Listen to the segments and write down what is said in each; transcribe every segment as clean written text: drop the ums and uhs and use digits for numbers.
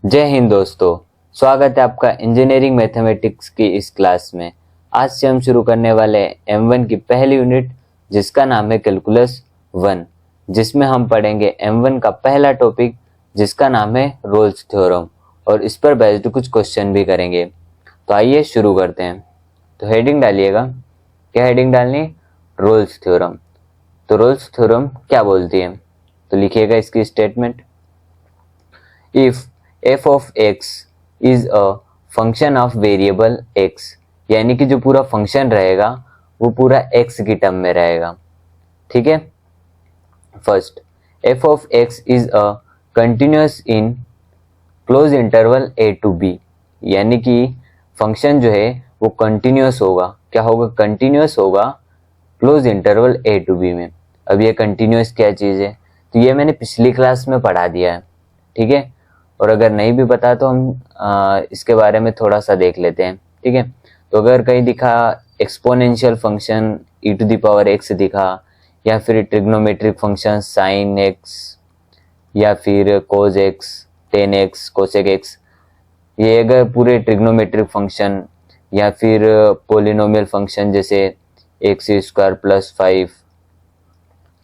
जय हिंद दोस्तों, स्वागत है आपका इंजीनियरिंग मैथमेटिक्स की इस क्लास में। आज से हम शुरू करने वाले M1 की पहली यूनिट जिसका नाम है कैलकुलस 1, जिसमें हम पढ़ेंगे M1 का पहला टॉपिक जिसका नाम है रोल्स थ्योरम और इस पर बेस्ड कुछ क्वेश्चन भी करेंगे। तो आइए शुरू करते हैं। तो हेडिंग डालिएगा। क्या हेडिंग डालनी? Rolle's theorem. तो रोल्स थ्योरम क्या बोलती है? तो लिखिएगा इसकी statement. If f of x is a function of variable x, यानी कि जो पूरा फंक्शन रहेगा वो पूरा x की टर्म में रहेगा। ठीक है। First, f of x is a continuous in close interval a to b, यानी कि फंक्शन जो है वो कंटिन्यूस होगा। क्या होगा? कंटिन्यूस होगा close interval a to b में। अब ये कंटिन्यूस क्या चीज़ है? तो ये मैंने पिछली क्लास में पढ़ा दिया है। ठीक है। और अगर नहीं भी पता तो हम इसके बारे में थोड़ा सा देख लेते हैं। ठीक है। तो अगर कहीं दिखा एक्सपोनेंशियल फंक्शन e⁻x दिखा, या फिर ट्रिग्नोमेट्रिक फंक्शन sin x, या फिर cos x, tan x, cosec x, ये अगर पूरे ट्रिग्नोमेट्रिक फंक्शन या फिर पोलिनोमियल फंक्शन जैसे x² + 5,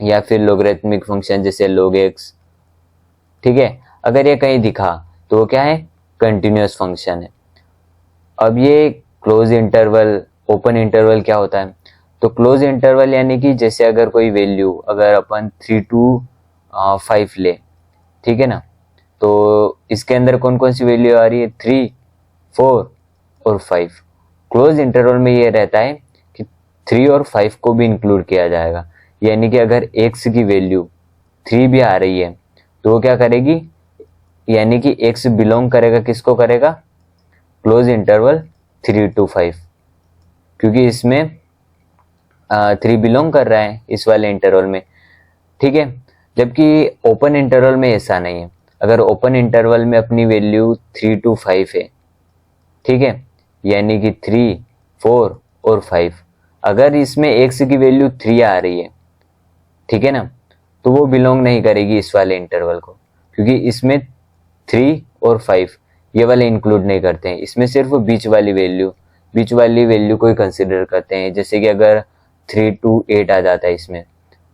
या फिर लोगरिथमिक फंक्शन जैसे log x, ठीक है, अगर ये कहीं दिखा तो वो क्या है? कंटिन्यूस फंक्शन है। अब ये क्लोज इंटरवल, ओपन इंटरवल क्या होता है? तो क्लोज इंटरवल यानी कि जैसे अगर कोई वैल्यू, अगर अपन 3 to 5 ले, ठीक है ना, तो इसके अंदर कौन कौन सी वैल्यू आ रही है? 3, 4 और 5। क्लोज इंटरवल में ये रहता है कि 3 और 5 को भी इंक्लूड किया जाएगा, यानी कि अगर x की वैल्यू 3 भी आ रही है तो वो क्या करेगी? यानी कि x बिलोंग करेगा, किसको करेगा? क्लोज इंटरवल 3 to 5, क्योंकि इसमें 3 बिलोंग कर रहा है इस वाले इंटरवल में। ठीक है। जबकि ओपन इंटरवल में ऐसा नहीं है। अगर ओपन इंटरवल में अपनी वैल्यू 3 to 5 है, ठीक है, यानी कि 3, 4 और 5, अगर इसमें x की वैल्यू 3 आ रही है, ठीक है ना, तो वो बिलोंग नहीं करेगी इस वाले इंटरवल को, क्योंकि इसमें 3 और 5 ये वाले इंक्लूड नहीं करते हैं। इसमें सिर्फ बीच वाली वैल्यू को ही कंसिडर करते हैं। जैसे कि अगर 3 to 8 आ जाता है इसमें,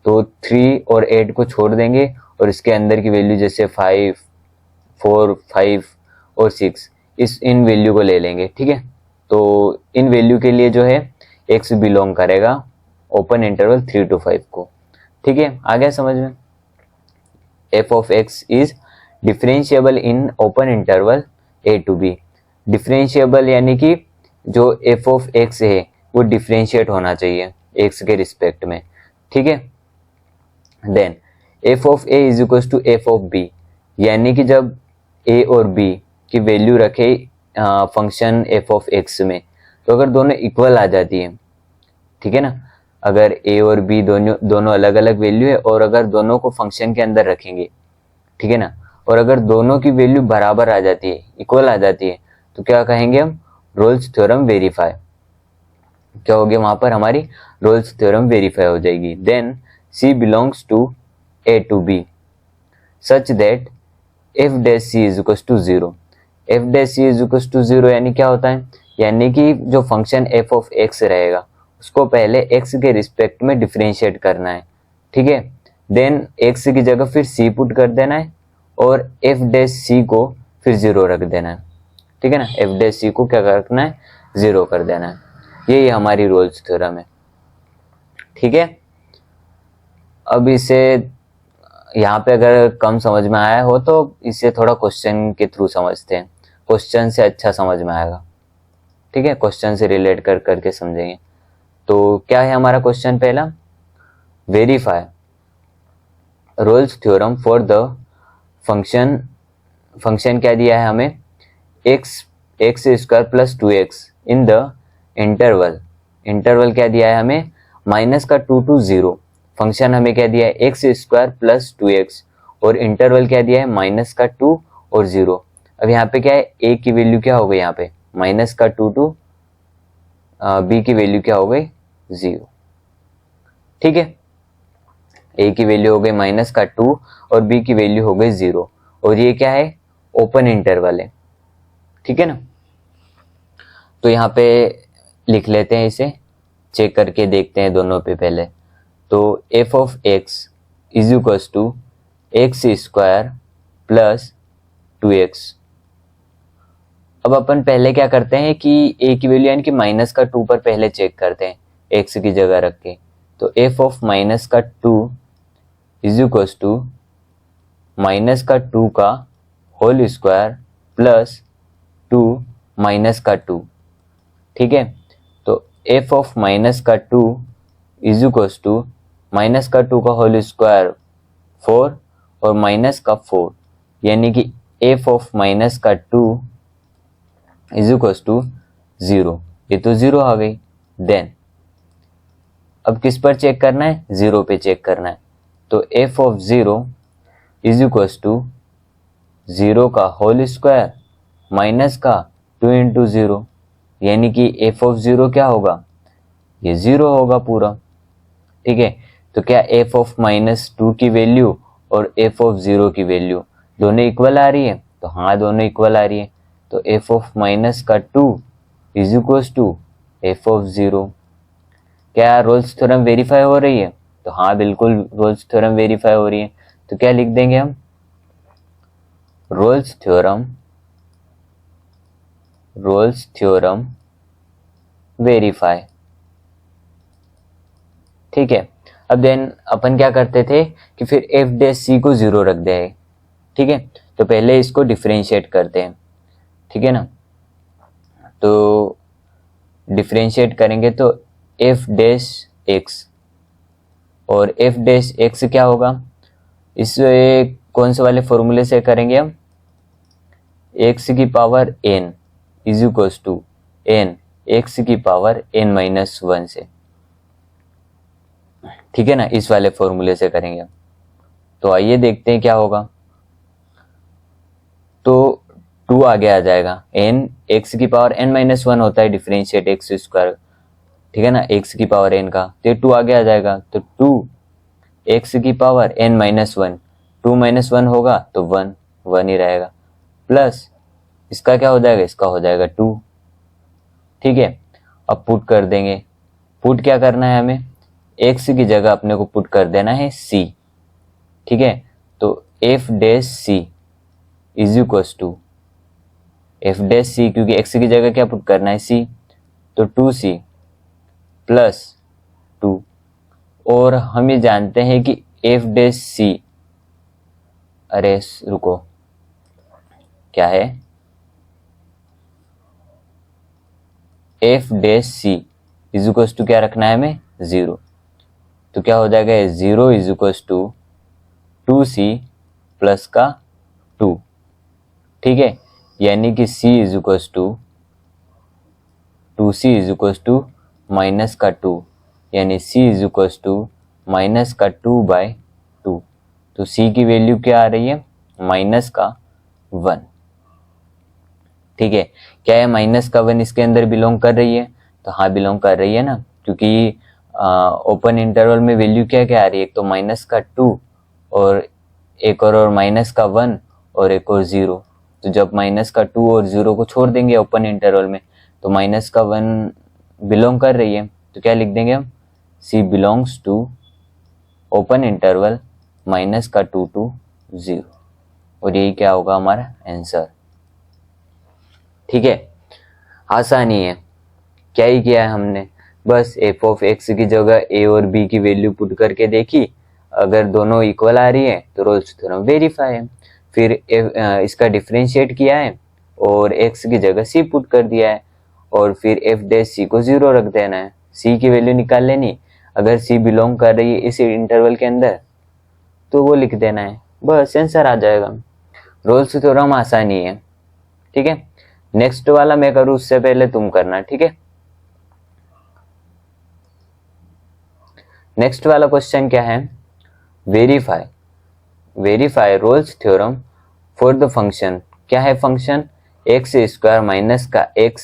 तो 3 और 8 को छोड़ देंगे और इसके अंदर की वैल्यू जैसे 5, 4, 5 और 6, इन वैल्यू को ले लेंगे। ठीक है। तो इन वैल्यू के लिए जो है x बिलोंग करेगा ओपन इंटरवल 3 to 5 को। ठीक है, आ गया समझ में? f of x is differentiable in open interval a to b। Differentiable यानी कि जो f of x है वो डिफरेंशिएट होना चाहिए x के रिस्पेक्ट में। ठीक है। Then f of a is equal to f of b, यानी कि जब a और b की वैल्यू रखे फंक्शन f of x में, तो अगर दोनों इक्वल आ जाती है, ठीक है ना, अगर a और b दोनों अलग अलग वैल्यू है और अगर दोनों को फंक्शन के अंदर रखेंगे, ठीक है ना, और अगर दोनों की वैल्यू बराबर आ जाती है, इक्वल आ जाती है, तो क्या कहेंगे हम? Rolle's theorem verify. क्या हो गया? वहां पर हमारी रोल्स थ्योरम वेरीफाई हो जाएगी। Then C belongs to A to B such that f dash c is equal to 0। f dash c is equal to 0 यानी क्या होता है? यानी कि जो फंक्शन f of x रहेगा उसको पहले x के रिस्पेक्ट में डिफरेंशिएट करना है। ठीक है। देन x की जगह फिर c पुट कर देना है और f डैश c को फिर 0 रख देना है। ठीक है ना, f डैश c को क्या रखना है? 0 कर देना है। यही हमारी रोल्स थ्योरम है। ठीक है। अब इसे यहाँ पे अगर कम समझ में आया हो तो इसे थोड़ा क्वेश्चन के थ्रू समझते हैं। क्वेश्चन से अच्छा समझ में आएगा। ठीक है, क्वेश्चन से रिलेट कर करके समझेंगे। तो क्या है हमारा क्वेश्चन पहला? Verify Rolle's theorem for the function क्या दिया है हमें? x² + 2x in the interval क्या दिया है हमें? -2 to 0। फंक्शन हमें क्या दिया है? x² + 2x और इंटरवल क्या दिया है? -2 और 0। अब यहाँ पे क्या है? a की वैल्यू क्या हो गई? यहाँ पे -2 to b की वैल्यू क्या हो गई? 0। ठीक है, a की वैल्यू हो गई -2 और b की वैल्यू हो गई 0। और ये क्या है? ओपन इंटरवल है, ठीक है ना। तो यहाँ पे लिख लेते हैं, इसे चेक करके देखते हैं दोनों पे पहले। तो f of x is equals to x square plus 2x। अब अपन पहले क्या करते हैं कि a की वैल्यू यानी कि माइनस का 2 पर पहले चेक करते हैं x की जगह रख के। तो f ऑफ माइनस का 2 इज इक्वल्स टू माइनस का 2 का होल स्क्वायर प्लस 2 माइनस का 2, ठीक है। तो f ऑफ माइनस का 2 इज इक्वल्स टू माइनस का 2 का होल स्क्वायर 4 और माइनस का 4, यानी कि f ऑफ माइनस का 2 इज इक्वल्स टू 0। ये तो 0 आ गई। देन अब किस पर चेक करना है? 0 पे चेक करना है। तो f of 0 is equals to 0 का होल स्क्वायर माइनस का 2 इंटू 0, यानी कि f ऑफ 0 क्या होगा? ये 0 होगा पूरा, ठीक है। तो क्या f ऑफ माइनस 2 की वैल्यू और f ऑफ 0 की वैल्यू दोनों इक्वल आ रही है? तो हाँ, दोनों इक्वल आ रही है। तो f ऑफ माइनस का 2 is equals to f of 0। क्या रोल्स थ्योरम वेरीफाई हो रही है? तो हाँ, बिल्कुल रोल्स थ्योरम वेरीफाई हो रही है। तो क्या लिख देंगे हम? रोल्स थ्योरम वेरीफाई, ठीक है। अब देन अपन क्या करते थे कि फिर एफ डैश सी को 0 रख दे, ठीक है। तो पहले इसको डिफरेंशिएट करते हैं, ठीक है ना। तो डिफरेंशिएट करेंगे तो एफ डैश एक्स, और एफ डैश एक्स क्या होगा? इस कौन से वाले फॉर्मूले से करेंगे हम? एक्स की power n is equals to n x की पावर n माइनस 1 से, ठीक है ना। इस वाले फॉर्मूले से करेंगे। तो आइए देखते हैं क्या होगा। तो 2 आगे आ जाएगा, n एक्स की पावर n माइनस 1 होता है डिफरेंशिएट एक्स स्क्वायर, ठीक है ना, एक्स की पावर n का। तो 2 आगे आ जाएगा, तो 2 एक्स की पावर n माइनस 1, 2 माइनस 1 होगा तो 1 ही रहेगा, प्लस इसका क्या हो जाएगा? इसका हो जाएगा 2, ठीक है। अब पुट कर देंगे। पुट क्या करना है हमें? एक्स की जगह अपने को पुट कर देना है c, ठीक है। तो F dash C is equals to F dash C, क्योंकि एक्स की जगह क्या पुट करना है? c, तो 2c प्लस 2। और हम ये जानते हैं कि एफ डैश सी, अरे रुको, क्या है? F dash C is equals to क्या रखना है हमें? 0। तो क्या हो जाएगा? 0 is equals to 2c plus का 2, ठीक है। यानी कि c is equals to 2c is equals to minus का 2, यानी c is equals to minus का 2/2। तो c की वैल्यू क्या आ रही है? माइनस का 1, ठीक है। क्या है? माइनस का 1 इसके अंदर बिलोंग कर रही है? तो हाँ, बिलोंग कर रही है ना, क्योंकि ओपन इंटरवल में वैल्यू क्या क्या आ रही है? एक तो माइनस का 2 और एक और माइनस का 1 और एक और 0। तो जब माइनस का 2 और 0 को छोड़ देंगे ओपन इंटरवल में, तो माइनस का 1 बिलोंग कर रही है। तो क्या लिख देंगे हम? C belongs to open interval minus का 2 to 0, और यही क्या होगा हमारा आंसर, ठीक है। आसानी है, क्या ही किया है हमने? बस एफ ऑफ एक्स की जगह ए और बी की वैल्यू पुट करके देखी, अगर दोनों इक्वल आ रही है तो रोल्स थ्योरम वेरीफाई है। फिर इसका डिफरेंशिएट किया है और एक्स की जगह सी पुट कर दिया है, और फिर एफ डैश सी को 0 रख देना है, सी की वैल्यू निकाल लेनी। अगर सी बिलोंग कर रही है इस इंटरवल के अंदर तो वो लिख देना है, बस आंसर आ जाएगा। रोल्स थ्योरम आसानी है, ठीक है। नेक्स्ट वाला मैं करूँ उससे पहले तुम करना, ठीक है। नेक्स्ट वाला क्वेश्चन क्या है? Verify Rolle's theorem for the function. क्या है फंक्शन? एक्स स्क्वायर माइनस का x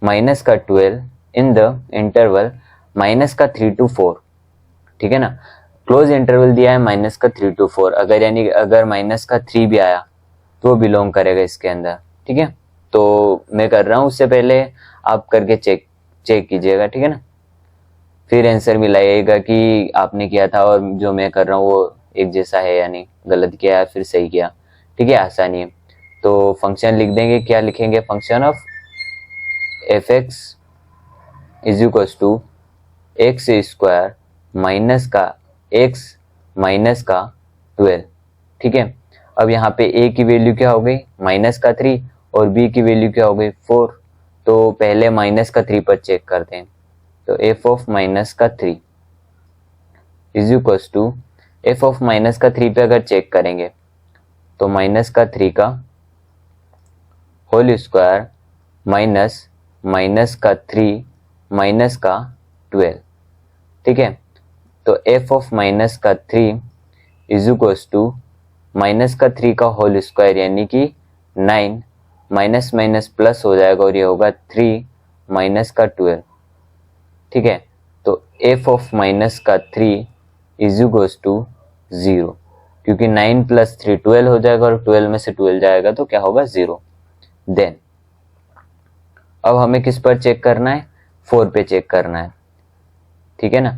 माइनस का 12 इन द इंटरवल माइनस का 3 to 4, ठीक है ना। क्लोज इंटरवल दिया है माइनस का 3 to 4, अगर यानी अगर माइनस का 3 भी आया तो वो बिलोंग करेगा इसके अंदर। ठीक है, तो मैं कर रहा हूँ, उससे पहले आप करके चेक कीजिएगा। ठीक है ना, फिर आंसर मिलाइएगा कि आपने किया था और जो मैं कर रहा हूँ वो एक जैसा है या नहीं, गलत किया या फिर सही किया। ठीक है, आसानी है। तो फंक्शन लिख देंगे, क्या लिखेंगे, function of f x is equals to x square minus का एक्स माइनस का 12। ठीक है, अब यहाँ पे a की वैल्यू क्या हो गई, माइनस का 3, और b की वैल्यू क्या हो गई, 4। तो पहले माइनस का 3 पर चेक करते हैं। तो f ऑफ माइनस का 3 is equals to, f of minus का 3 पे अगर चेक करेंगे तो माइनस का 3 का होल स्क्वायर माइनस माइनस का 3 माइनस का 12। ठीक है, तो f ऑफ माइनस का 3 इज इक्वल्स टू माइनस का 3 का होल स्क्वायर यानी कि 9, माइनस माइनस प्लस हो जाएगा और ये होगा 3 माइनस का 12। ठीक है, तो f ऑफ माइनस का 3 इज इक्वल्स टू 0, क्योंकि 9 प्लस 3 12 हो जाएगा और 12 में से 12 जाएगा तो क्या होगा, 0। देन अब हमें किस पर चेक करना है, 4 पे चेक करना है। ठीक है ना,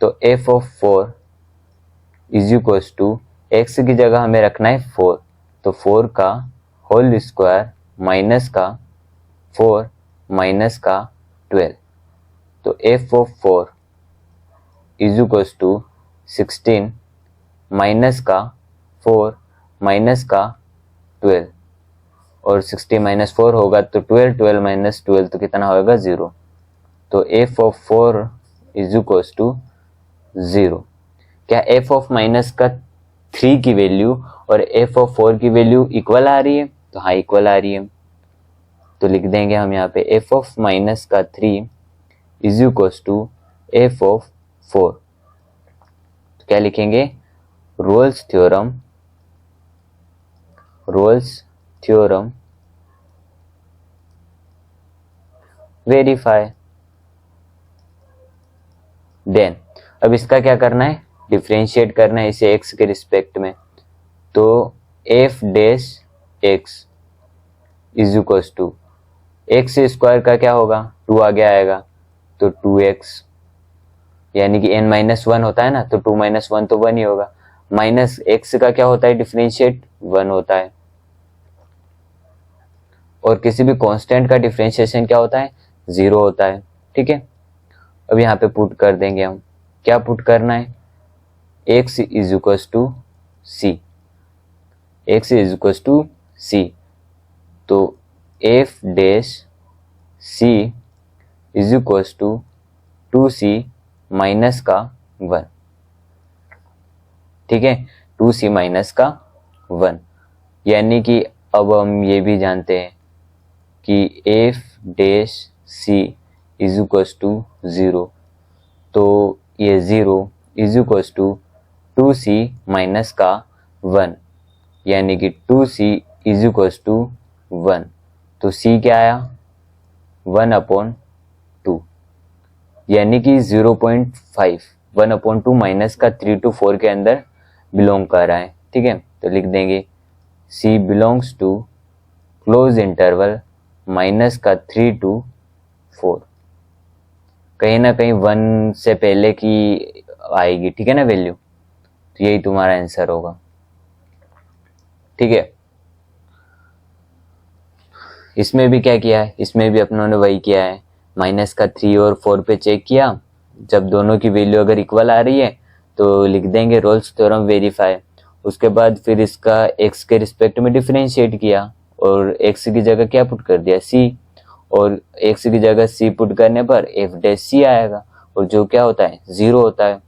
तो f of 4 is equals to, x की जगह हमें रखना है 4, तो 4 का होल स्क्वायर माइनस का 4 माइनस का 12। तो f of 4 is equals to 16 minus का 4 माइनस का 12, और 16 माइनस 4 होगा तो 12, 12 माइनस 12 तो कितना होगा, 0। तो f of 4 is equals to 0। क्या f ऑफ माइनस का 3 की वैल्यू और f ऑफ 4 की वैल्यू इक्वल आ रही है, तो हाँ इक्वल आ रही है। तो लिख देंगे हम यहाँ पे f ऑफ माइनस का 3 is equals to f of 4। तो क्या लिखेंगे, रोल्स थ्योरम वेरीफाई। देन अब इसका क्या करना है, डिफरेंशिएट करना है इसे x के रिस्पेक्ट में। तो f dash x is equals to, x square का क्या होगा, 2 आगे आएगा तो 2x, यानी कि n-1 होता है ना, तो 2 - 1 तो 1 ही होगा। माइनस x का क्या होता है, डिफरेंशिएट 1 होता है। और किसी भी कांस्टेंट का डिफरेंशिएशन क्या होता है, 0 होता है। ठीक है, अब यहाँ पे पुट कर देंगे हम, क्या पुट करना है, x is equals to c, x is equals to c। तो f dash c is equals to 2c minus का 1। ठीक है, 2c माइनस का 1, यानी कि अब हम ये भी जानते हैं कि f dash c is equals to 0, तो ये 0 is equals to 2c minus का 1, यानी कि 2c इज इक्वल्स टू 1। तो c क्या आया, 1/2, यानी कि 0.5, 1/2 माइनस का 3 to 4 के अंदर बिलोंग कर रहा है। ठीक है, तो लिख देंगे c belongs to close interval minus का 3 to 4, कहीं ना कहीं 1 से पहले की आएगी। ठीक है ना वैल्यू, तो यही तुम्हारा आंसर होगा। ठीक है, इसमें भी क्या किया है, इसमें भी अपनों ने वही किया है, माइनस का 3 और 4 पे चेक किया, जब दोनों की वैल्यू अगर इक्वल आ रही है तो लिख देंगे रोल्स थ्योरम वेरीफाई। उसके बाद फिर इसका x के रिस्पेक्ट में डिफरेंशिएट किया और x की जगह क्या पुट कर दिया, c, और x की जगह c पुट करने पर f डैश c आएगा, और जो क्या होता है, 0 होता है।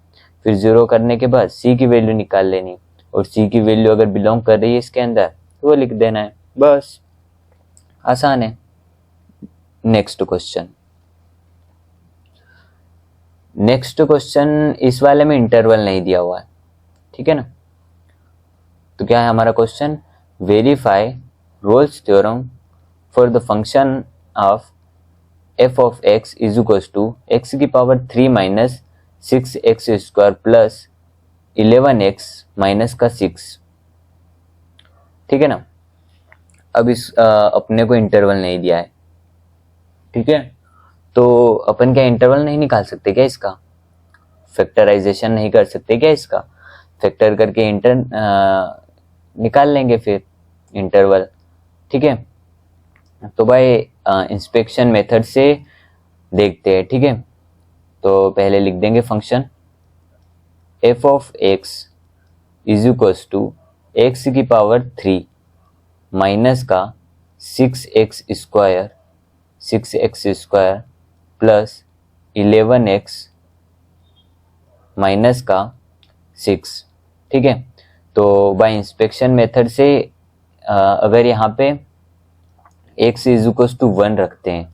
फिर 0 करने के बाद c की वैल्यू निकाल लेनी, और c की वैल्यू अगर बिलोंग कर रही है इसके अंदर तो वो लिख देना है, बस आसान है। नेक्स्ट क्वेश्चन, इस वाले में इंटरवल नहीं दिया हुआ है। ठीक है ना, तो क्या है हमारा question, verify Rolle's theorem for the function of f of x is equals to x की power 3 minus 6x square plus 11x minus का 6। ठीक है ना, अब इस अपने को इंटरवल नहीं दिया है, ठीक है, तो अपन क्या इंटरवल नहीं निकाल सकते क्या इसका? फैक्टराइजेशन नहीं कर सकते क्या इसका? फैक्टर करके निकाल लेंगे फिर इंटरवल, ठीक है। तो भाई इंस्पेक्शन मेथड से देखते हैं, ठीक है। तो पहले लिख देंगे function f of x is equals to x की पावर 3 माइनस का 6x square plus 11x minus का 6, ठीक है। तो बाय इंस्पेक्शन मेथड से अगर यहाँ पे x इज इक्वल्स टू 1 रखते हैं,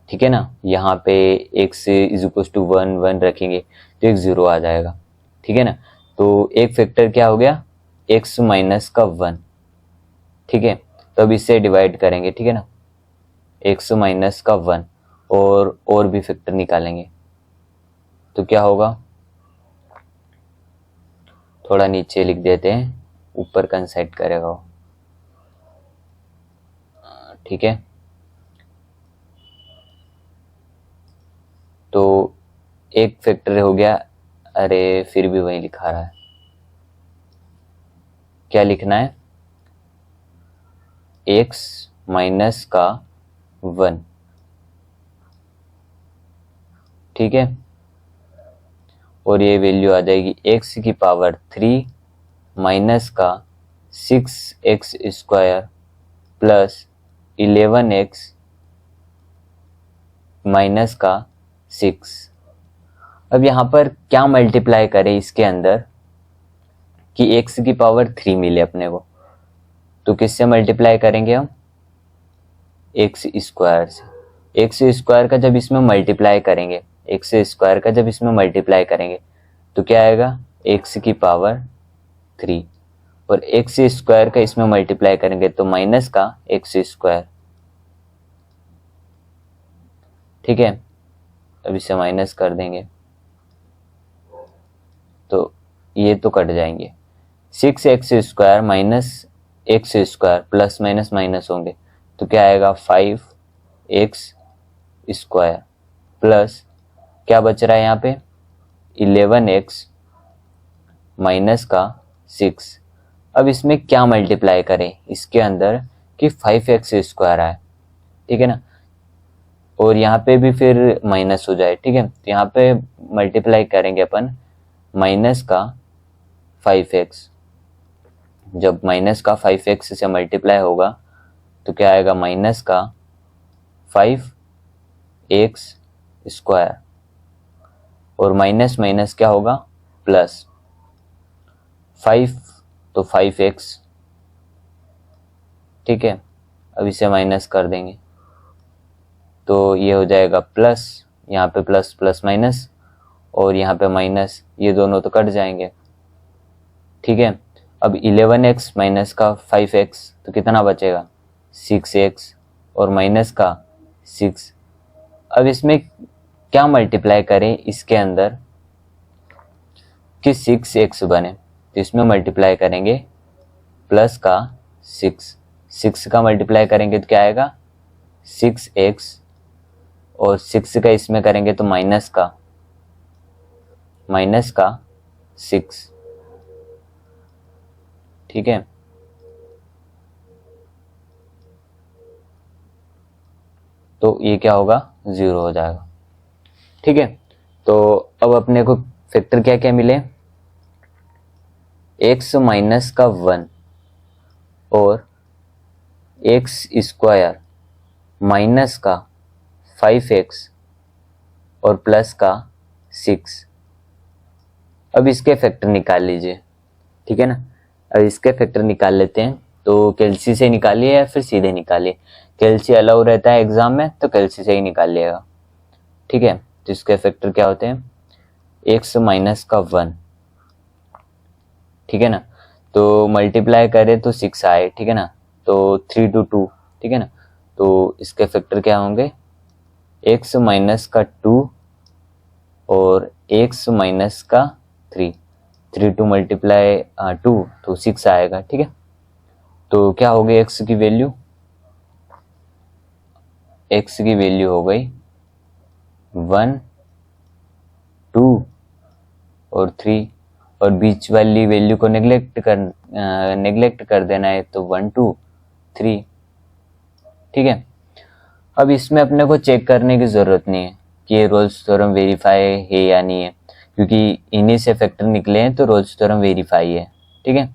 ठीक है ना, यहाँ पे x इज इक्वल्स टू 1 रखेंगे तो एक 0 आ जाएगा, ठीक है ना। तो एक फैक्टर क्या हो गया, x माइनस का 1, ठीक है। तो अब इससे डिवाइड करेंगे, ठीक है ना, x माइनस का 1 और भी फैक्टर निकालेंगे तो क्या होगा, थोड़ा नीचे लिख देते हैं, ऊपर कंसाइड करेगा वो, ठीक है। तो एक फैक्टर हो गया, अरे फिर भी वही लिखा रहा है, क्या लिखना है, x माइनस का 1, ठीक है। और ये वैल्यू आ जाएगी x की पावर 3 माइनस का 6x square plus 11x minus का 6। अब यहाँ पर क्या मल्टीप्लाई करें इसके अंदर कि x की पावर 3 मिले अपने को, तो किससे मल्टीप्लाई करेंगे हम, एक्स स्क्वायर से। एक्स स्क्वायर का जब इसमें मल्टीप्लाई करेंगे, एक्स स्क्वायर का जब इसमें मल्टीप्लाई करेंगे तो क्या आएगा, एक्स की पावर 3, और एक्स स्क्वायर का इसमें मल्टीप्लाई करेंगे तो माइनस का एक्स स्क्वायर, ठीक है। अब इसे माइनस कर देंगे तो ये तो कट जाएंगे, 6x square minus x square plus minus minus होंगे तो क्या आएगा, 5x स्क्वायर प्लस क्या बच रहा है यहाँ पे, 11x माइनस का 6। अब इसमें क्या मल्टीप्लाई करें इसके अंदर कि 5x स्क्वायर आए, ठीक है ना, और यहाँ पे भी फिर माइनस हो जाए, ठीक है। तो यहाँ पे मल्टीप्लाई करेंगे अपन माइनस का 5x, जब माइनस का 5x से मल्टीप्लाई होगा तो क्या आएगा, माइनस का 5x स्क्वायर, और माइनस माइनस क्या होगा, प्लस 5 तो 5x, ठीक है। अब इसे माइनस कर देंगे तो ये हो जाएगा प्लस, यहाँ पे प्लस प्लस माइनस और यहाँ पे माइनस, ये दोनों तो कट जाएंगे, ठीक है। अब 11x माइनस का 5x तो कितना बचेगा, 6x और माइनस का 6। अब इसमें क्या मल्टीप्लाई करें इसके अंदर कि 6x बने, तो इसमें मल्टीप्लाई करेंगे प्लस का 6 का मल्टीप्लाई करेंगे तो क्या आएगा, 6x, और 6 का इसमें करेंगे तो माइनस का 6, ठीक है। तो ये क्या होगा, 0 हो जाएगा, ठीक है। तो अब अपने को फैक्टर क्या क्या मिले, x माइनस का 1 और एक्स स्क्वायर माइनस का 5x और प्लस का 6। अब इसके फैक्टर निकाल लीजिए, ठीक है ना। अब इसके फैक्टर निकाल लेते हैं, तो कैलसी से निकालिए या फिर सीधे निकालिए, कैलसी अलाउ रहता है एग्जाम में तो कैलसी से ही निकाल लिएगा, ठीक है। तो इसके फैक्टर क्या होते हैं, x माइनस का 1, ठीक है ना, तो मल्टीप्लाई करें तो 6 आए, ठीक है ना, तो 3 to 2, ठीक है ना। तो इसके फैक्टर क्या होंगे, x माइनस का 2 और x माइनस का 3, 3 to मल्टीप्लाई 2 तो 6 आएगा, ठीक है। तो क्या हो गई x की वैल्यू, x की वैल्यू हो गई 1, 2 और 3, और बीच वाली वैल्यू को नेग्लेक्ट कर देना है, तो 1, 2, 3। ठीक है, अब इसमें अपने को चेक करने की जरूरत नहीं है कि ये रोल्स थ्योरम वेरीफाई है या नहीं है, क्योंकि इन्हीं से फैक्टर निकले हैं तो रोल्स थ्योरम वेरीफाई है। ठीक है,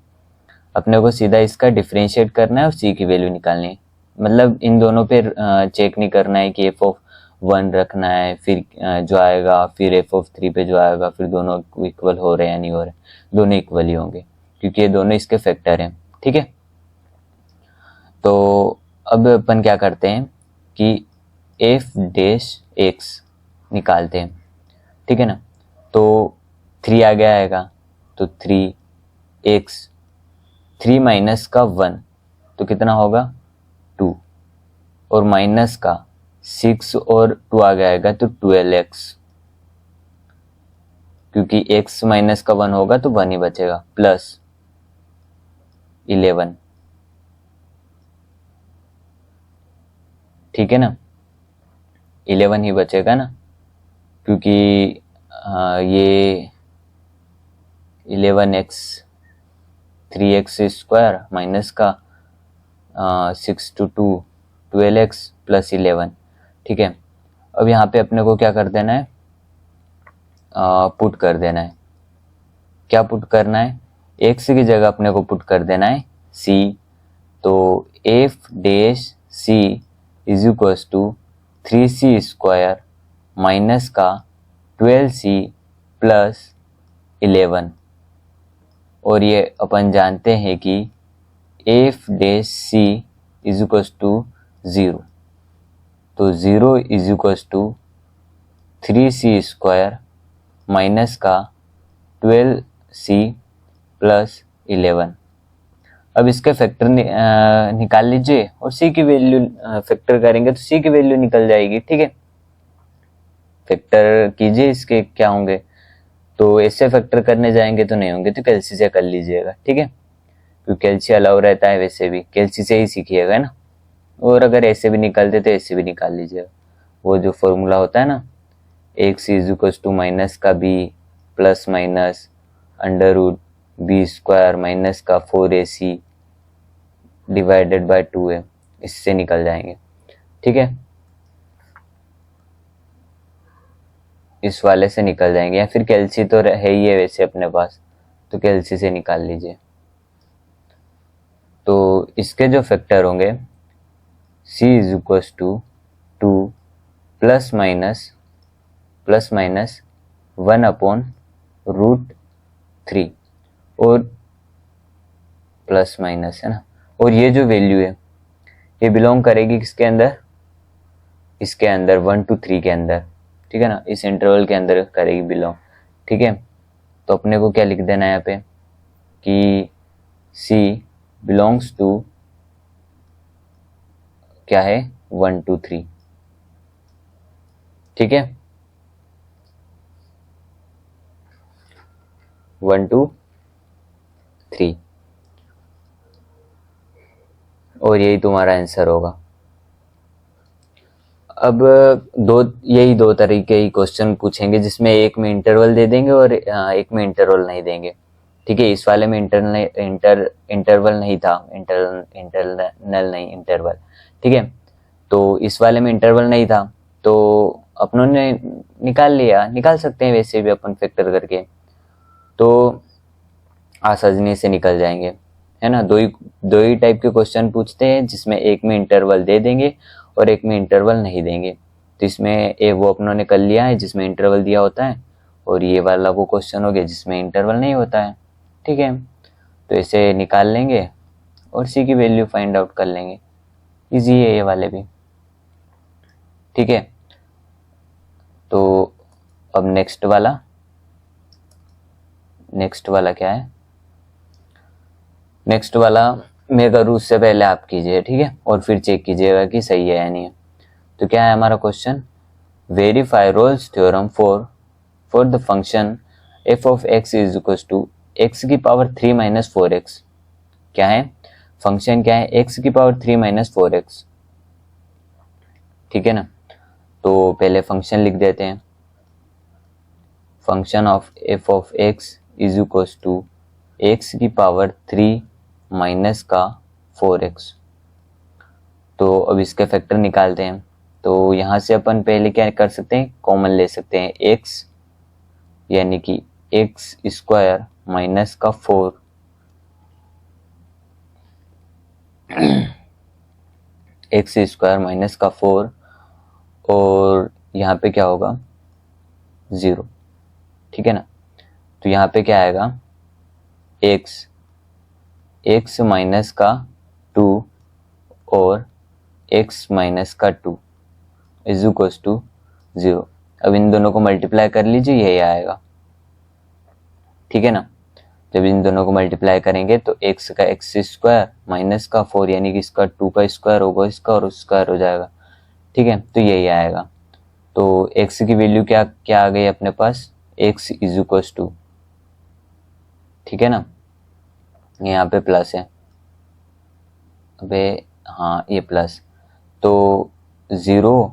अपने को सीधा इसका डिफरेंशिएट करना है और सी की वैल्यू निकालनी है। मतलब इन दोनों पे चेक नहीं करना है कि f(1) रखना है, फिर जो आएगा, फिर f(3) पे जो आएगा, फिर दोनों इक्वल हो रहे हैं या नहीं हो रहे, दोनों इक्वल ही होंगे क्योंकि ये दोनों इसके फैक्टर हैं। ठीक है, तो अब अपन क्या करते हैं कि f' निकालते हैं। ठीक है ना, तो 3 आगे आएगा तो 3x, 3 माइनस का 1 तो कितना होगा 2, और माइनस का 6 और 2 आगे आएगा तो 12x, क्योंकि x माइनस का 1 होगा तो 1 ही बचेगा, प्लस 11। ठीक है ना, 11 ही बचेगा ना, क्योंकि ये 11x 3x स्क्वायर माइनस का 6 to 2 12x प्लस 11। ठीक है, अब यहाँ पे अपने को क्या कर देना है, पुट कर देना है। क्या पुट करना है, x की जगह अपने को पुट कर देना है c, तो f' c is equals to 3c square minus का 12c प्लस 11, और ये अपन जानते हैं कि f' इज इक्वल्स टू 0, तो 0 is equals to 3c square minus का 12c प्लस 11। अब इसके फैक्टर निकाल लीजिए और c की वैल्यू फैक्टर करेंगे तो c की वैल्यू निकल जाएगी। ठीक है, फैक्टर कीजिए, इसके क्या होंगे, तो ऐसे फैक्टर करने जाएंगे तो नहीं होंगे, तो कैलसी से कर लीजिएगा। ठीक है, क्योंकि कैलसी अलाउ रहता है, वैसे भी कैलसी से ही सीखिएगा ना, और अगर ऐसे भी निकालते तो ऐसे भी निकाल लीजिएगा। वो जो फॉर्मूला होता है ना, x is equal to minus का b प्लस minus under root b square minus का 4ac डिवाइडेड बाय 2a, इससे निकल जाएंगे। ठीक है, इस वाले से निकल जाएंगे, या फिर कैलसी तो है ही है वैसे अपने पास, तो कैलसी से निकाल लीजिए। तो इसके जो फैक्टर होंगे c is equal to 2 plus minus 1 upon root 3, और प्लस माइनस है ना, और ये जो वैल्यू है ये बिलोंग करेगी किसके अंदर, इसके अंदर 1 to 3 के अंदर। ठीक है ना, इस इंटरवल के अंदर करेगी बिलोंग। ठीक है, तो अपने को क्या लिख देना है यहाँ पे कि c बिलोंग्स टू क्या है 1 to 3। ठीक है, 1 to 3, और यही तुम्हारा आंसर होगा। अब यही दो तरीके की क्वेश्चन पूछेंगे, जिसमें एक में इंटरवल दे देंगे और एक में इंटरवल नहीं देंगे। ठीक है, इस वाले में इंटरवल नहीं था, इंटरनल नहीं, इंटरवल। ठीक है, तो इस वाले में इंटरवल नहीं था, तो अपनों ने निकाल सकते हैं वैसे भी अपन फैक्टर करके, तो आसानी से निकल जाएंगे, है ना। दो ही टाइप के क्वेश्चन पूछते हैं, जिसमें एक में इंटरवल दे देंगे और एक में इंटरवल नहीं देंगे। तो इसमें एक वो अपनों ने कर लिया है जिसमें इंटरवल दिया होता है, और ये वाला वो क्वेश्चन हो गया जिसमें इंटरवल नहीं होता है। ठीक है, तो इसे निकाल लेंगे और सी की वैल्यू फाइंड आउट कर लेंगे। इजी है ये वाले भी। ठीक है, तो अब नेक्स्ट वाला क्या है, नेक्स्ट वाला मैं करूँ उससे पहले आप कीजिए। ठीक है, और फिर चेक कीजिएगा कि सही है या नहीं है। तो क्या है हमारा question, verify Rolle's theorem for the function f of x is equal to x की पावर 3 - 4x। क्या है, फंक्शन क्या है, x की पावर 3 माइनस 4x, ठीक है ना। तो पहले फंक्शन लिख देते हैं, function of f of x is equals to x की पावर 3 माइनस का 4x। तो अब इसके फैक्टर निकालते हैं। तो यहाँ से अपन पहले क्या कर सकते हैं, कॉमन ले सकते हैं x, यानी कि x स्क्वायर माइनस का 4 x स्क्वायर माइनस का 4, और यहाँ पे क्या होगा 0, ठीक है ना। तो यहाँ पे क्या आएगा x माइनस का 2 और x माइनस का 2 इज इक्वल्स टू 0। अब इन दोनों को मल्टीप्लाई कर लीजिए, यही आएगा, ठीक है ना। जब इन दोनों को मल्टीप्लाई करेंगे तो x का x स्क्वायर माइनस का 4 यानी कि इसका 2 का स्क्वायर होगा इसका, और स्क्वायर हो जाएगा, ठीक है। तो यही आएगा। तो x की वैल्यू क्या क्या आ गई अपने पास, x इज इक्वल्स टू, ठीक है ना, यहाँ पे प्लस है, अबे हाँ ये प्लस, तो 0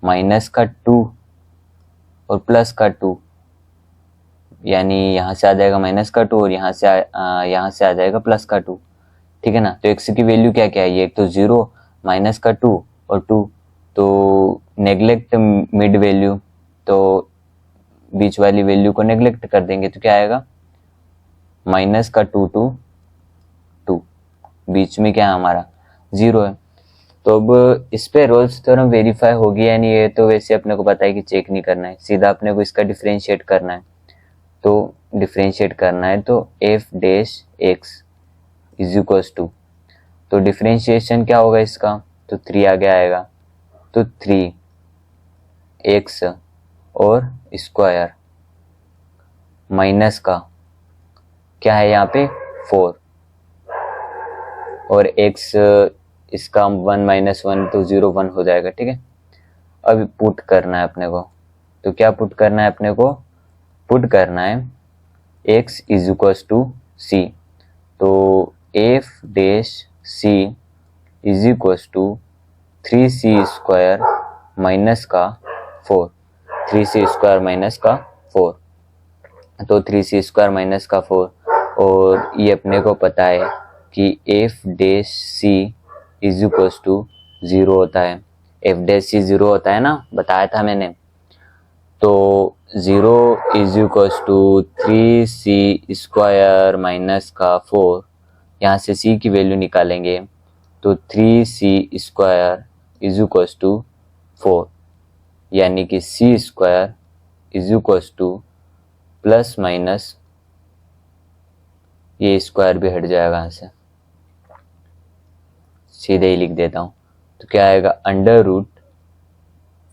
माइनस का 2 और प्लस का 2, यानी यहाँ से आ जाएगा माइनस का 2 और यहाँ से आ जाएगा प्लस का 2, ठीक है ना। तो x की वैल्यू क्या क्या है, ये एक तो 0 माइनस का 2 और 2, तो नेग्लेक्ट मिड वैल्यू, तो बीच वाली वैल्यू को नेग्लेक्ट कर देंगे, तो क्या आएगा माइनस का 2 टू 2, बीच में क्या है हमारा 0 है। तो अब इस पे रोल्स थ्योरम वेरीफाई होगी या नहीं, ये तो वैसे अपने को पता है कि चेक नहीं करना है, सीधा अपने को इसका डिफरेंशिएट करना है। तो डिफरेंशिएट करना है तो f dash x is equals to, तो डिफरेंशिएशन क्या होगा इसका, तो 3 आगे आएगा, तो 3x और स्क्वायर माइनस का क्या है यहाँ पे 4, और x इसका 1 माइनस 1 तो 0 1 हो जाएगा, ठीक है। अब पुट करना है अपने को, तो क्या पुट करना है अपने को, पुट करना है x is equals to c, तो f dash c is equals to 3c square minus का 4, 3c स्क्वायर माइनस का 4, तो 3c स्क्वायर माइनस का 4, और ये अपने को पता है कि f dash c is equals to 0 होता है, f डैश c 0 होता है ना, बताया था मैंने। तो 0 is equals to 3c square minus का 4, यहाँ से c की वैल्यू निकालेंगे, तो 3c square is equals to 4, यानी कि c square is equals two plus minus, ये स्क्वायर भी हट जाएगा यहाँ से, सीधे ही लिख देता हूँ। तो क्या आएगा अंडर रूट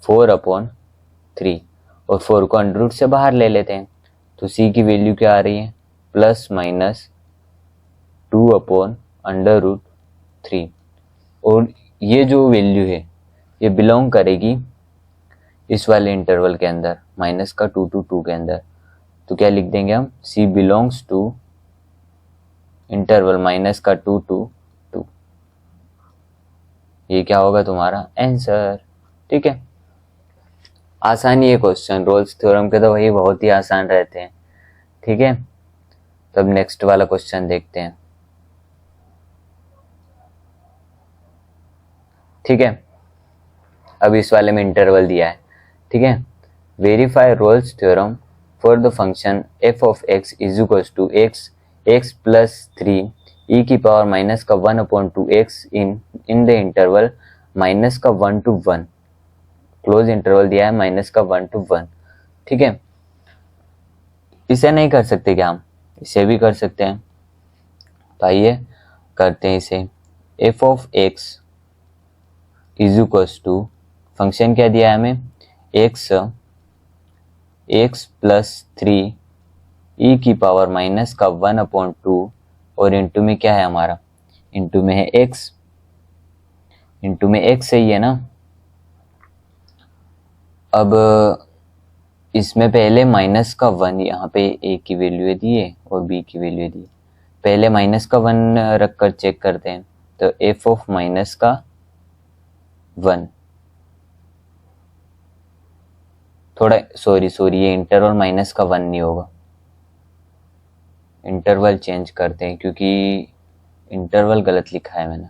4/3, और 4 को अंडर रूट से बाहर ले लेते हैं, तो c की वैल्यू क्या आ रही है प्लस माइनस 2/√3, और ये जो वैल्यू है ये बिलोंग करेगी इस वाले इंटरवल के अंदर, माइनस का 2 to 2 के अंदर। तो क्या लिख देंगे हम, c belongs to interval minus का 2 to 2, ये क्या होगा तुम्हारा आंसर, ठीक है। आसानी है क्वेश्चन, रोल्स थ्योरम के तो वही बहुत ही आसान रहते हैं, ठीक है। तो अब नेक्स्ट वाला क्वेश्चन देखते हैं, ठीक है। अब इस वाले में इंटरवल दिया है, ठीक है। Verify Rolle's theorem for the function f of x is equals to x plus 3 e की पावर माइनस का 1/2x in the interval minus का 1 to 1, क्लोज इंटरवल दिया है माइनस का 1 to 1, ठीक है। इसे नहीं कर सकते क्या हम, इसे भी कर सकते हैं, तो आइए करते हैं इसे। f of x is equals to, function क्या दिया है हमें, x प्लस 3 e की पावर माइनस का 1/2, और इंटू में क्या है हमारा, इंटू में है x, इंटू में x सही है ना। अब इसमें पहले माइनस का 1, यहाँ पे a की वैल्यू दी है और b की वैल्यू दी है, पहले माइनस का 1 रख कर चेक करते हैं। तो एफ ऑफ माइनस का 1, थोड़ा सॉरी ये इंटरवल माइनस का 1 नहीं होगा, इंटरवल चेंज करते हैं क्योंकि इंटरवल गलत लिखा है मैंने।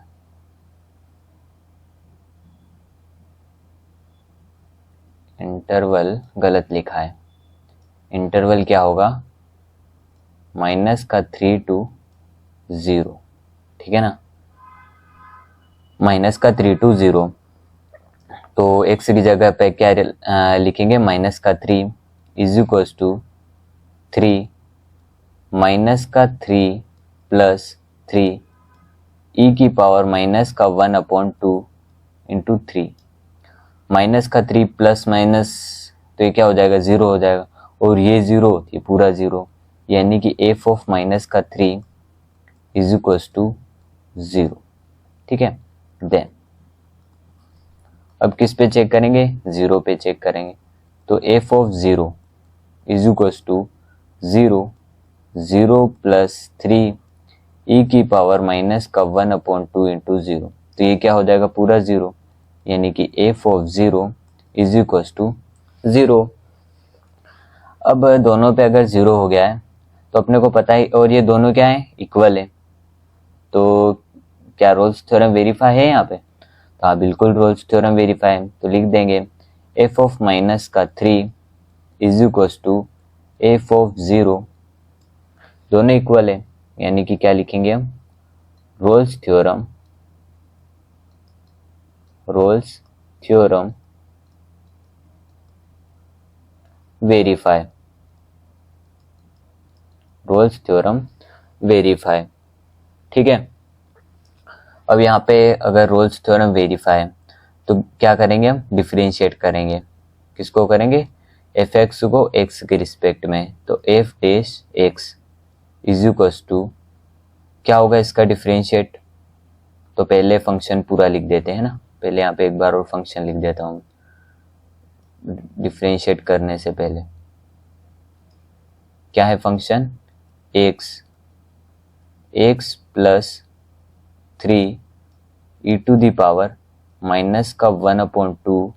इंटरवल गलत लिखा है। इंटरवल क्या होगा, माइनस का 3 to 0, ठीक है ना, माइनस का 3 to 0। तो x की जगह पे क्या लिखेंगे, माइनस का 3 इज इक्वल्स टू 3 माइनस का 3 प्लस 3 e की पावर माइनस का 1/2 इंटू 3। माइनस का 3 प्लस माइनस तो ये क्या हो जाएगा, 0 हो जाएगा, और ये 0 ये पूरा 0, यानी कि एफ ऑफ माइनस का 3 इज इक्वल्स टू 0, ठीक है। देन अब किस पे चेक करेंगे, 0 पे चेक करेंगे। तो f of 0 is equals to 0 plus 3 e की पावर माइनस का 1/2 इंटू 0। तो ये क्या हो जाएगा, पूरा 0, यानी कि f of 0 is equals to 0। अब दोनों पे अगर 0 हो गया है तो अपने को पता ही, और ये दोनों क्या है, इक्वल है, तो क्या रोल्स थ्योरम वेरीफाई है यहाँ पे। तो हाँ, बिल्कुल रोल्स थ्योरम वेरीफाई है। तो लिख देंगे एफ ऑफ माइनस का 3 is equals to f of 0, दोनों इक्वल है, यानी कि क्या लिखेंगे हम, Rolle's theorem verify, Rolle's theorem verify, ठीक है। अब यहाँ पे अगर रोल्स थ्योरम वेरीफाई है तो क्या करेंगे, हम डिफरेंशिएट करेंगे। किसको करेंगे, एफ एक्स को एक्स के रिस्पेक्ट में। तो F dash x is equals to क्या होगा इसका डिफरेंशिएट। तो पहले फंक्शन पूरा लिख देते हैं ना, पहले यहाँ पे एक बार और फंक्शन लिख देता हूँ डिफरेंशिएट करने से पहले। क्या है function, x plus 3 e to the power minus का 1/2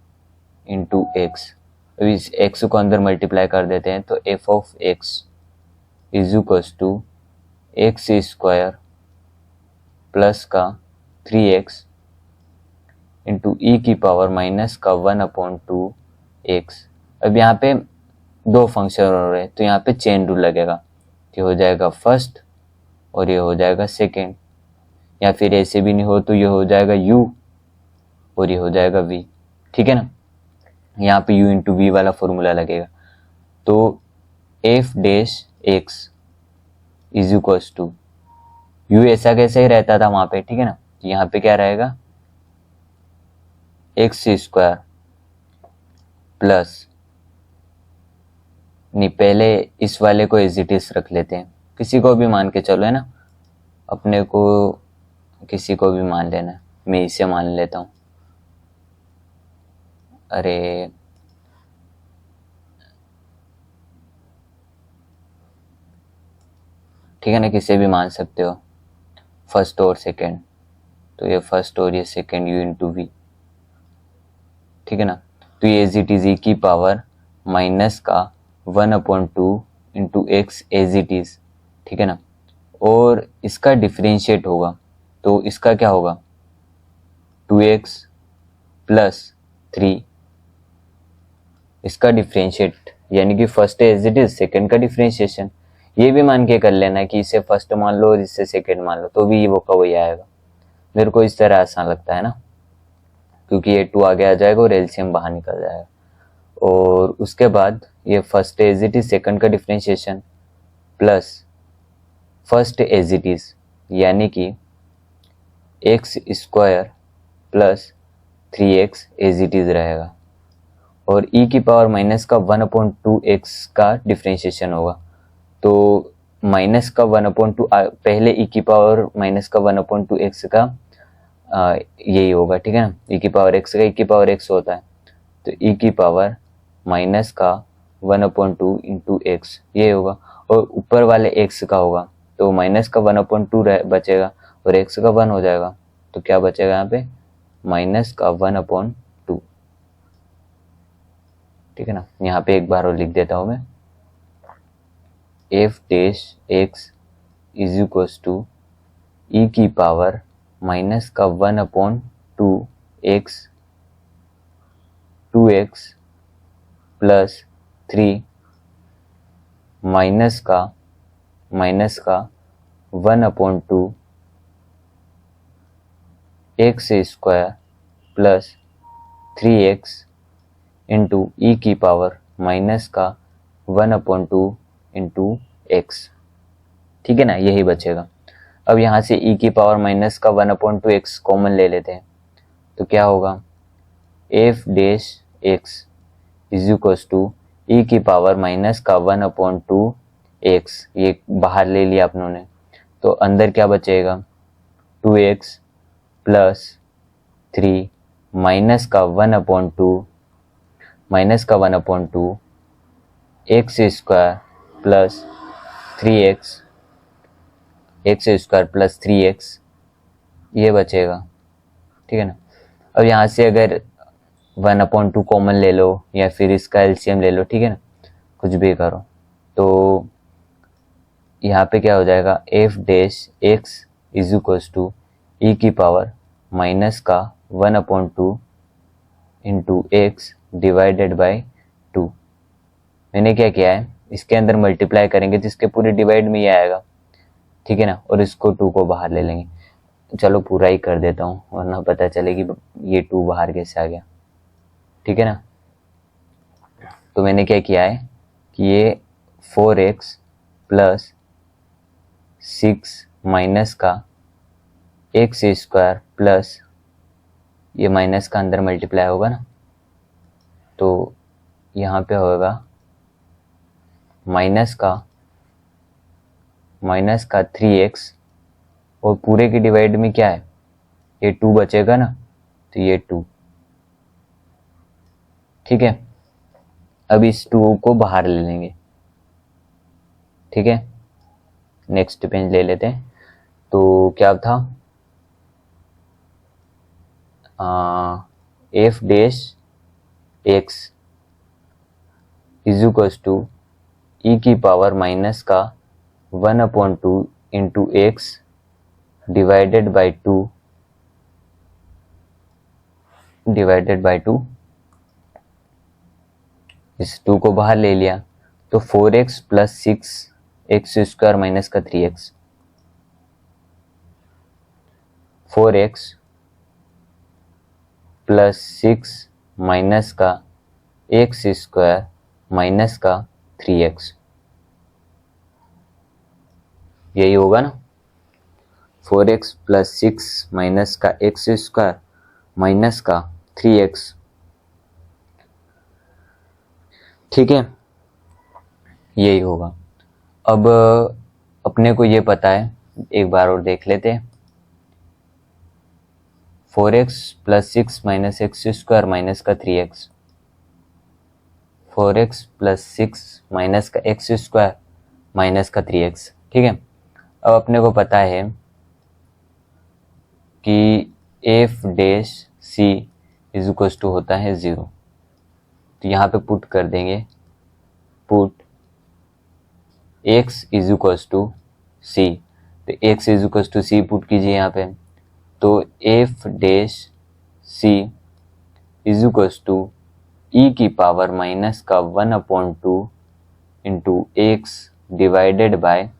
इंटू एक्स। अब इस एक्स को अंदर मल्टीप्लाई कर देते हैं। तो f of x is equals to x square plus का 3x इंटू ई की पावर माइनस का 1/2 एक्स। अब यहाँ पे दो फंक्शन हो रहे हैं तो यहाँ पे चेन रूल लगेगा, ये हो जाएगा फर्स्ट और ये हो जाएगा सेकेंड, या फिर ऐसे भी नहीं हो तो ये हो जाएगा u और ये हो जाएगा v, ठीक है ना। यहाँ पे u इंटू वी वाला फॉर्मूला लगेगा। तो F dash x is equals to u ऐसा कैसे ही रहता था वहां पे, ठीक है ना। यहाँ पे क्या रहेगा, एक्स स्क्वायर प्लस, नहीं पहले इस वाले को एज इट इज रख लेते हैं, किसी को भी मान के चलो, है ना, अपने को किसी को भी मान लेना, मैं इसे मान लेता हूं। अरे ठीक है ना, किसे भी मान सकते हो, फर्स्ट और सेकेंड। तो ये फर्स्ट और ये सेकेंड u इंटू वी, ठीक है ना। तो ये एज इट इज ई की पावर माइनस का 1/2 into x as it is, ठीक है ना। और इसका डिफरेंशिएट होगा तो इसका क्या होगा, 2x प्लस 3, इसका डिफरेंशिएट, यानी कि first as it is second का डिफरेंशिएशन। ये भी मान के कर लेना कि इसे फर्स्ट मान लो और इसे सेकेंड मान लो, तो भी वो का वही आएगा। मेरे को इस तरह आसान लगता है ना, क्योंकि ये 2 आगे आ जाएगा और एलसीएम बाहर निकल जाएगा। और उसके बाद ये first as it is second का differentiation plus first as it is, यानी कि X square plus 3x as it is रहेगा, और e की पावर माइनस का 1/2 एक्स का डिफरेंशिएशन होगा। तो माइनस का 1/2 पहले e की पावर माइनस का 1/2 एक्स का यही होगा, ठीक है ना। e की पावर x का e की पावर x होता है, तो e की पावर माइनस का 1/2 इंटू एक्स ये होगा, और ऊपर वाले x का होगा तो माइनस का 1/2 बचेगा और x का 1 हो जाएगा, तो क्या बचेगा यहाँ पे माइनस का 1/2। ठीक है ना। यहाँ पे एक बार और लिख देता हूँ मैं, F dash x is equals to E की पावर माइनस का 1/2 एक्स 2x प्लस 3 माइनस का 1/2 X square plus 3x into E की पावर माइनस का 1/2 इंटू एक्स। ठीक है ना, यही बचेगा। अब यहाँ से e की पावर माइनस का 1/2 एक्स कॉमन ले लेते हैं, तो क्या होगा F dash x is equals to E की पावर माइनस का 1/2 एक्स, ये बाहर ले लिया अपनों ने, तो अंदर क्या बचेगा 2x प्लस 3 माइनस का 1/2 X square plus 3x x square plus 3x, ये बचेगा। ठीक है ना। अब यहाँ से अगर 1/2 कॉमन ले लो या फिर इसका एलसीएम ले लो, ठीक है ना, कुछ भी करो, तो यहाँ पे क्या हो जाएगा F dash x is equals to E की पावर माइनस का 1/2 इंटू एक्स डिवाइडेड बाई 2। मैंने क्या किया है, इसके अंदर मल्टीप्लाई करेंगे तो इसके पूरे डिवाइड में ही आएगा। ठीक है ना, और इसको 2 को बाहर ले लेंगे। चलो पूरा ही कर देता हूँ वरना पता चलेगी ये 2 बाहर कैसे आ गया। ठीक है ना, तो मैंने क्या किया है कि ये 4x प्लस 6 माइनस का एक्स स्क्वायर प्लस ये माइनस का अंदर मल्टीप्लाई होगा ना, तो यहाँ पे होगा माइनस का 3x और पूरे के डिवाइड में क्या है ये 2 बचेगा ना, तो ये 2। ठीक है, अब इस 2 को बाहर ले लेंगे। ठीक है, नेक्स्ट पेज ले लेते हैं। तो क्या था F dash x is equals to E की पावर माइनस का 1/2 इंटू एक्स डिवाइडेड बाई 2 इस 2 को बाहर ले लिया, तो 4x plus 6 x square minus का 3x, 4x प्लस 6 माइनस का एक्स स्क्वायर माइनस का 3x, यही होगा ना 4x प्लस 6 माइनस का एक्स स्क्वायर माइनस का 3x। ठीक है, यही होगा। अब अपने को ये पता है, एक बार और देख लेते हैं। 4x plus 6 minus x square minus का 3x, 4x प्लस 6 माइनस का एक्स स्क्वायर माइनस का 3x। ठीक है, अब अपने को पता है कि F dash C is equal to होता है 0, तो यहाँ पे पुट कर देंगे, put x is equal to C, तो x is equal to C put कीजिए यहाँ पे, तो F dash C is equal to E की पावर माइनस का 1/2 इंटू एक्स डिवाइडेड बाय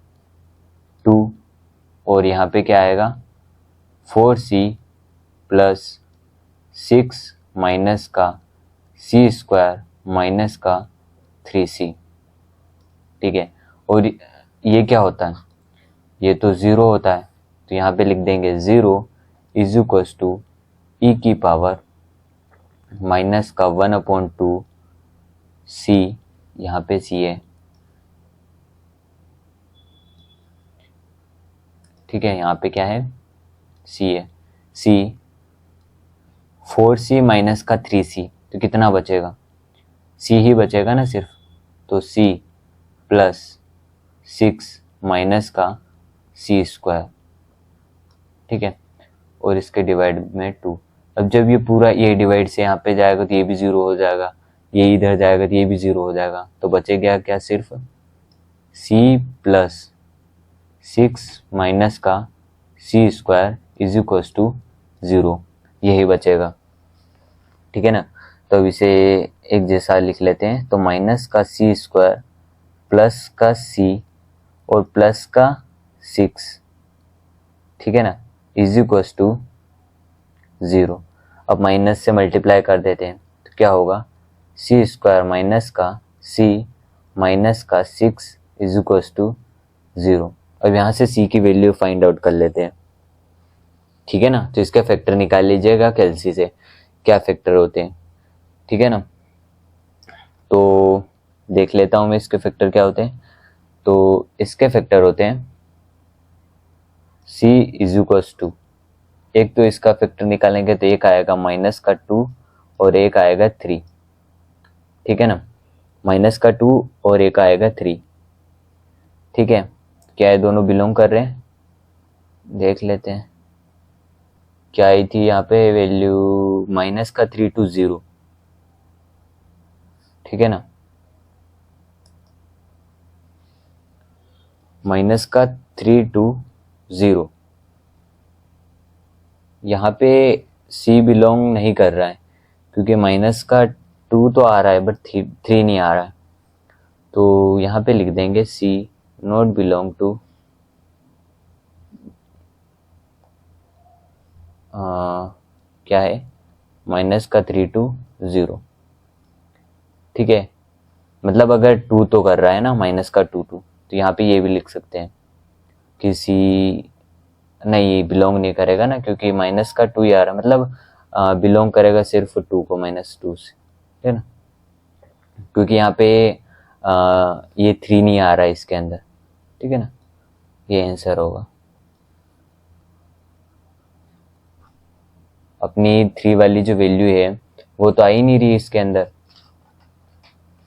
2, और यहाँ पे क्या आएगा 4c प्लस 6 माइनस का c स्क्वायर माइनस का 3c। ठीक है, और ये क्या होता है, ये तो 0 होता है, तो यहाँ पे लिख देंगे 0 इज इक्वल टू ई की पावर माइनस का 1/2 c, यहाँ पे c है। ठीक है, यहाँ पे क्या है c है, c 4c माइनस का 3c, तो कितना बचेगा c ही बचेगा ना सिर्फ, तो c प्लस 6 माइनस का सी स्क्वायर, ठीक है, और इसके डिवाइड में 2। अब जब ये पूरा ये डिवाइड से यहाँ पे जाएगा तो ये भी 0 हो जाएगा, ये इधर जाएगा तो ये भी 0 हो जाएगा, तो बचेगा क्या, सिर्फ सी प्लस 6 माइनस का सी स्क्वायर इज इक्वल्स टू 0, यही बचेगा, ठीक है ना। तो अब इसे एक जैसा लिख लेते हैं, तो माइनस का सी स्क्वायर प्लस का सी और प्लस का 6, ठीक है ना, इज इक्वल्स टू 0। अब माइनस से मल्टीप्लाई कर देते हैं तो क्या होगा, सी स्क्वायर माइनस का सी माइनस का 6 इज इक्वल्स टू 0। अब यहाँ से सी की वैल्यू फाइंड आउट कर लेते हैं, ठीक है ना। तो इसके फैक्टर निकाल लीजिएगा कैलसी से, क्या फैक्टर होते हैं, ठीक है ना। तो देख लेता हूँ मैं इसके फैक्टर क्या होते हैं। तो इसके फैक्टर होते हैं c इज इक्वल्स टू, एक तो इसका फैक्टर निकालेंगे तो एक आएगा माइनस का 2 और एक आएगा 3, ठीक है ना, माइनस का 2 और एक आएगा 3, ठीक है। क्या ये दोनों बिलोंग कर रहे हैं, देख लेते हैं। क्या आई थी यहाँ पे वैल्यू, माइनस का 3 to 0, ठीक है ना, माइनस का 3 to 0। यहाँ पे c बिलोंग नहीं कर रहा है क्योंकि माइनस का 2 तो आ रहा है बट 3 नहीं आ रहा है, तो यहाँ पे लिख देंगे c नॉट बिलोंग टू क्या है, माइनस का 3 to 0, ठीक है। मतलब अगर 2 तो कर रहा है ना, माइनस का 2 तो यहाँ पे ये भी लिख सकते हैं कि सी नहीं बिलोंग नहीं करेगा ना, क्योंकि माइनस का 2 ही आ रहा है, मतलब बिलोंग करेगा सिर्फ 2 को, -2 से, ठीक है ना, क्योंकि यहाँ पे ये 3 नहीं आ रहा है इसके अंदर, ठीक है ना, ये आंसर होगा। अपनी 3 वाली जो वैल्यू है वो तो आ ही नहीं रही है इसके अंदर,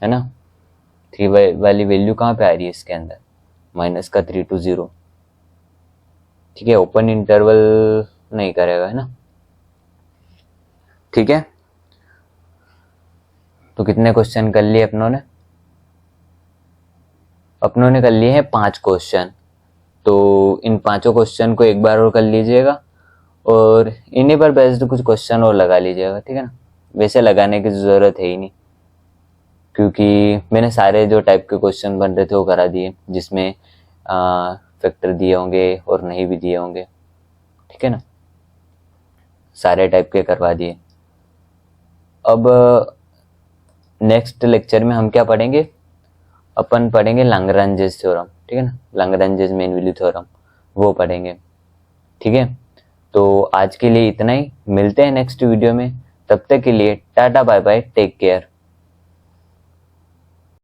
है ना। 3 वाली वैल्यू कहाँ पे आ रही है इसके अंदर, माइनस का 3 to 0, ठीक है। ओपन इंटरवल नहीं करेगा, है ना, ठीक है। तो कितने क्वेश्चन कर लिए अपनों ने कर लिए हैं 5 क्वेश्चन। तो इन 5 क्वेश्चन को एक बार और कर लीजिएगा और इन्हीं पर बेस्ड कुछ क्वेश्चन और लगा लीजिएगा, ठीक है ना। वैसे लगाने की जरूरत है ही नहीं, क्योंकि मैंने सारे जो टाइप के क्वेश्चन बन रहे थे वो करा दिए, जिसमें फैक्टर दिए होंगे और नहीं भी दिए होंगे, ठीक है ना, सारे टाइप के करवा दिए। अब नेक्स्ट लेक्चर में हम क्या पढ़ेंगे, अपन पढ़ेंगे लाग्रांजेस थ्योरम, ठीक है ना, लाग्रांजेस मेन वैल्यू थ्योरम, वो पढ़ेंगे, ठीक है। तो आज के लिए इतना ही, मिलते हैं नेक्स्ट वीडियो में, तब तक के लिए tata bye bye, take care.